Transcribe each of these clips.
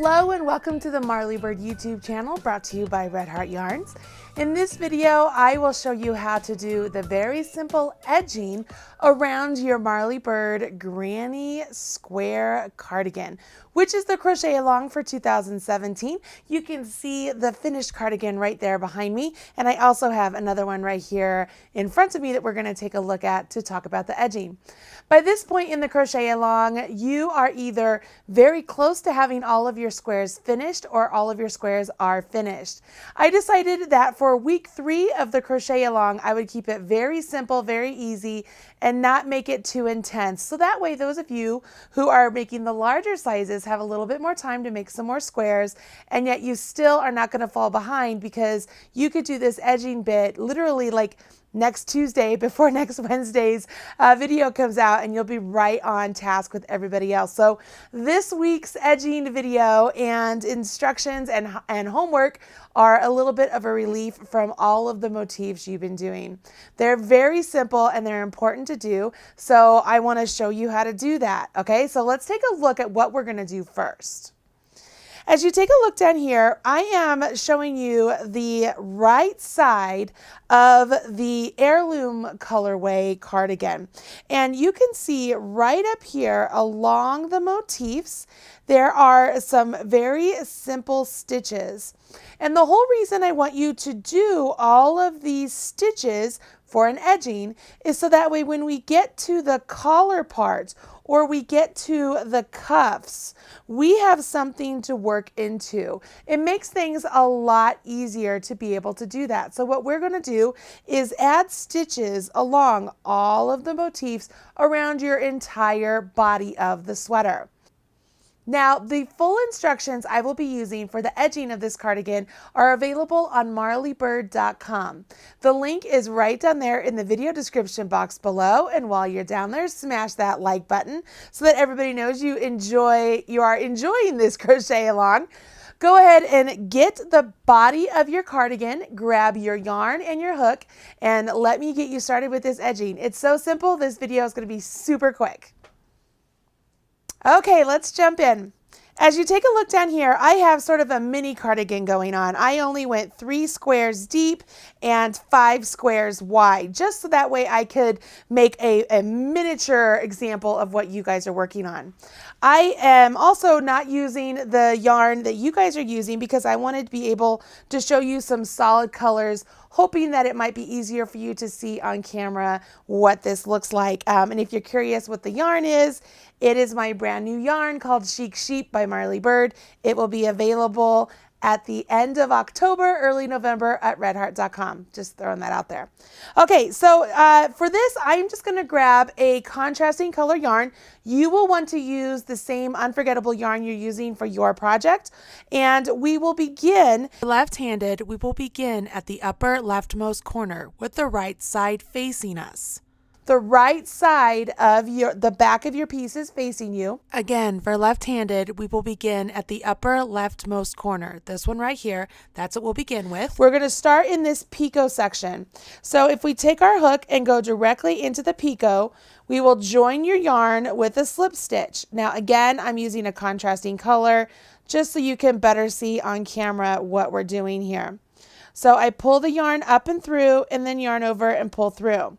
Hello and welcome to the Marley Bird YouTube channel brought to you by Red Heart Yarns. In this video, I will show you how to do the very simple edging around your Marley Bird Granny Square cardigan, which is the crochet along for 2017. You can see the finished cardigan right there behind me, and I also have another one right here in front of me that we're going to take a look at to talk about the edging. By this point in the crochet along, you are either very close to having all of your squares finished or all of your squares are finished. I decided that for week 3 of the crochet along, I would keep it very simple, very easy, and not make it too intense. So that way, those of you who are making the larger sizes have a little bit more time to make some more squares, and yet you still are not going to fall behind because you could do this edging bit literally like next Tuesday before next Wednesday's video comes out, and you'll be right on task with everybody else. So this week's edging video and instructions and homework are a little bit of a relief from all of the motifs you've been doing. They're very simple and they're important to do, so I want to show you how to do that. Okay, so let's take a look at what we're going to do first. As you take a look down here, I am showing you the right side of the heirloom colorway cardigan. And you can see right up here along the motifs, there are some very simple stitches. And the whole reason I want you to do all of these stitches for an edging is so that way when we get to the collar part or we get to the cuffs, we have something to work into. It makes things a lot easier to be able to do that. So what we're going to do is add stitches along all of the motifs around your entire body of the sweater. Now, the full instructions I will be using for the edging of this cardigan are available on marleybird.com. The link is right down there in the video description box below, and while you're down there, smash that like button so that everybody knows you are enjoying this crochet along. Go ahead and get the body of your cardigan, grab your yarn and your hook, and let me get you started with this edging. It's so simple, this video is going to be super quick. Okay, let's jump in. As you take a look down here, I have sort of a mini cardigan going on. I only went 3 squares deep and 5 squares wide, just so that way I could make a miniature example of what you guys are working on. I am also not using the yarn that you guys are using because I wanted to be able to show you some solid colors, hoping that it might be easier for you to see on camera what this looks like. And if you're curious what the yarn is, it is my brand new yarn called Chic Sheep by Marley Bird. It will be available at the end of October, early November at redheart.com. Just throwing that out there. Okay, so for this, I'm just gonna grab a contrasting color yarn. You will want to use the same unforgettable yarn you're using for your project. And we will begin left-handed. We will begin at the upper leftmost corner with the right side facing us. The right side of the back of your piece is facing you. Again, for left-handed, we will begin at the upper leftmost corner. This one right here, that's what we'll begin with. We're going to start in this picot section. So if we take our hook and go directly into the picot, we will join your yarn with a slip stitch. Now again, I'm using a contrasting color just so you can better see on camera what we're doing here. So I pull the yarn up and through and then yarn over and pull through.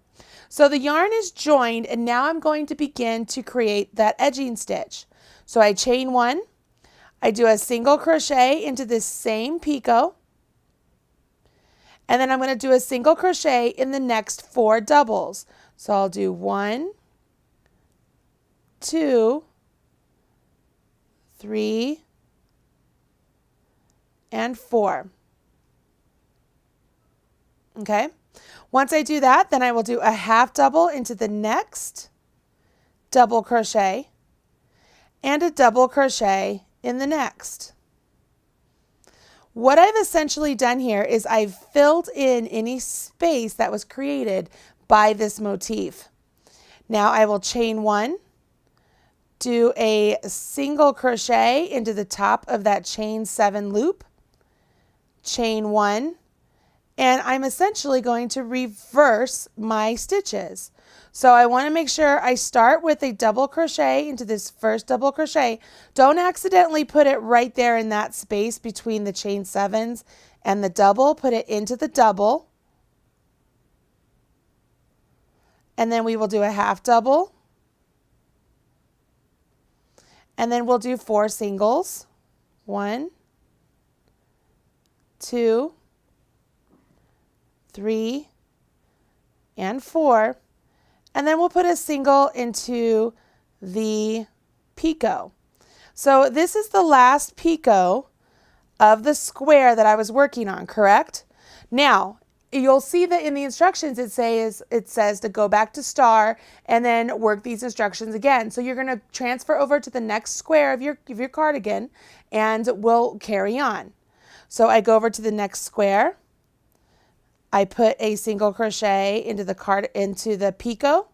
So the yarn is joined, and now I'm going to begin to create that edging stitch. So I chain 1, I do a single crochet into this same picot, and then I'm going to do a single crochet in the next 4 doubles. So I'll do 1, 2, 3, and 4. Okay? Once I do that, then I will do a half double into the next double crochet and a double crochet in the next. What I've essentially done here is I've filled in any space that was created by this motif. Now I will chain 1, do a single crochet into the top of that chain 7 loop, chain 1, and I'm essentially going to reverse my stitches. So I want to make sure I start with a double crochet into this first double crochet. Don't accidentally put it right there in that space between the chain 7s and the double. Put it into the double. And then we will do a half double. And then we'll do 4 singles. 1, 2, 3, and 4. And then we'll put a single into the picot. So this is the last picot of the square that I was working on, correct? Now, you'll see that in the instructions it says to go back to star and then work these instructions again. So you're going to transfer over to the next square of your cardigan and we'll carry on. So I go over to the next square. I put a single crochet into the picot,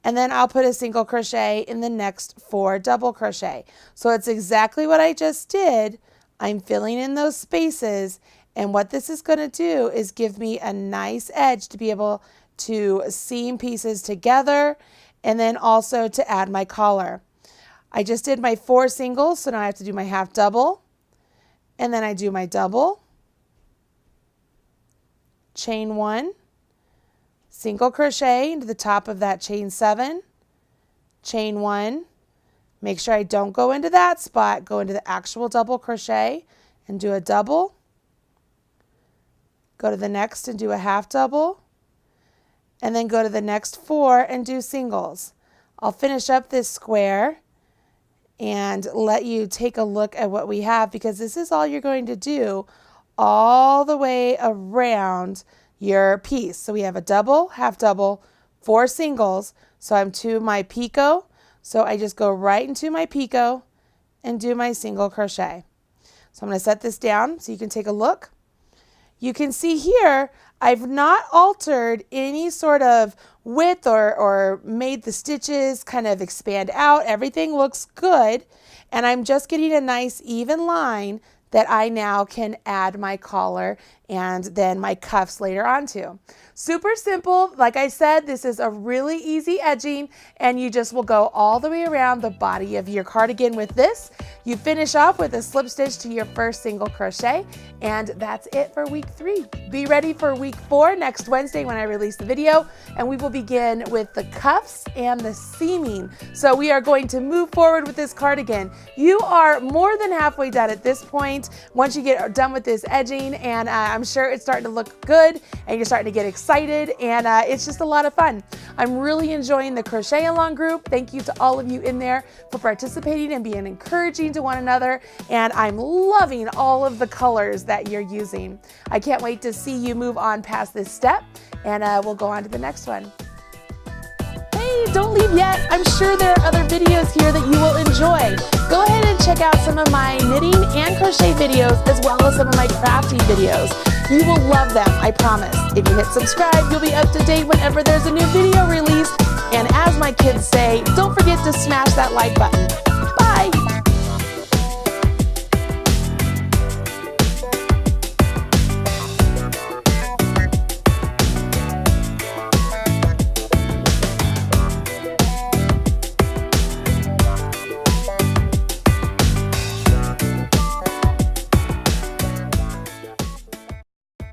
and then I'll put a single crochet in the next 4 double crochet. So it's exactly what I just did. I'm filling in those spaces, and what this is going to do is give me a nice edge to be able to seam pieces together and then also to add my collar. I just did my 4 singles, so now I have to do my half double, and then I do my double, chain 1, single crochet into the top of that chain 7, chain 1, make sure I don't go into that spot, go into the actual double crochet and do a double, go to the next and do a half double, and then go to the next 4 and do singles. I'll finish up this square and let you take a look at what we have, because this is all you're going to do all the way around your piece. So we have a double, half double, 4 singles. So I'm to my picot. So I just go right into my picot and do my single crochet. So I'm going to set this down so you can take a look. You can see here I've not altered any sort of width or made the stitches kind of expand out. Everything looks good, and I'm just getting a nice even line that I now can add my collar and then my cuffs later on to. Super simple. Like I said, this is a really easy edging, and you just will go all the way around the body of your cardigan with this. You finish off with a slip stitch to your first single crochet, and that's it for week 3. Be ready for week 4 next Wednesday when I release the video, and we will begin with the cuffs and the seaming. So we are going to move forward with this cardigan. You are more than halfway done at this point once you get done with this edging, and I'm sure it's starting to look good and you're starting to get excited, and it's just a lot of fun. I'm really enjoying the crochet along group. Thank you to all of you in there for participating and being encouraging to one another, and I'm loving all of the colors that you're using. I can't wait to see you move on past this step, and we'll go on to the next one. Hey, don't leave yet. I'm sure there are other videos here that you will enjoy. Go ahead and check out some of my knitting and crochet videos, as well as some of my crafting videos. You will love them, I promise. If you hit subscribe, you'll be up to date whenever there's a new video released. And as my kids say, don't forget to smash that like button. Bye.